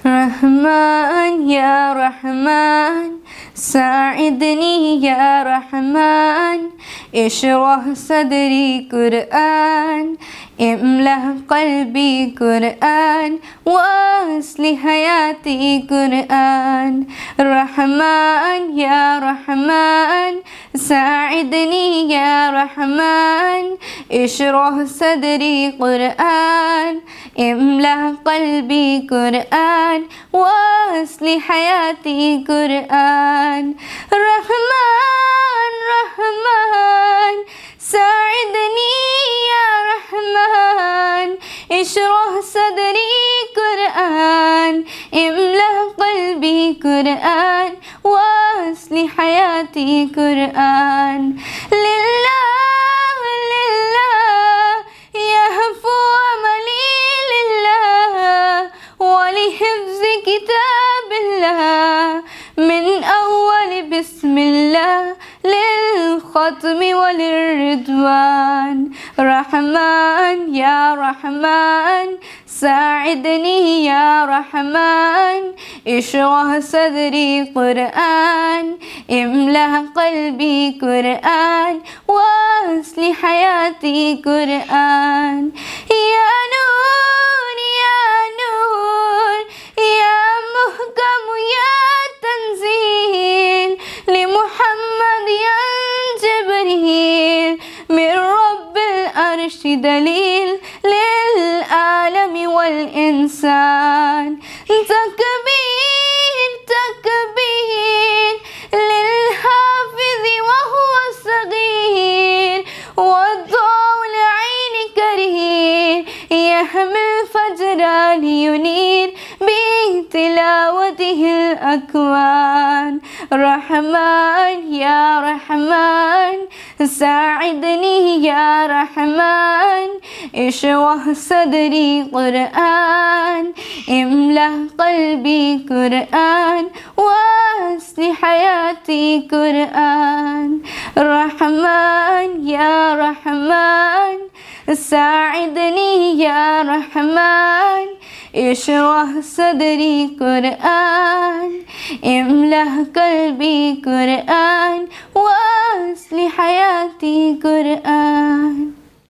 رحمن يا رحمن ساعدني يا رحمن اشرح صدري قرآن املأ قلبي قرآن واصلح حياتي قرآن رحمن يا رحمن ساعدني يا رحمن اشرح صدري قرآن املأ قلبي قرآن واصلح حياتي قرآن رحمن رحمن ساعدني يا رحمن اشرح صدري قرآن املأ قلبي قرآن واصلح حياتي قرآن لله لله يهفو عملي لله ولحفظ كتاب الله من أول بسم الله للختم وللرضوان رحمن يا رحمن ساعدني يا رحمن اشرح صدري قرآن املأ قلبي قرآن واصلح حياتي قرآن يا نور يا نور يا محكم يا تنزيل لمحمد يا جبريل من رب العرش دليل للعالم والإنسان تكبير تكبير للحافظ وهو صغير والضوء العين كرير يحمل فجرا لينير بتلاوته الأكوان رحمن يا رحمن ساعدني يا رحمن اشرح صدري قرآن املأ قلبي قرآن واصلح حياتي قرآن رحمن يا رحمن ساعدني يا رحمن اشرح صدري قرآن املأ قلبي قرآن واصلح حياتي قرآن.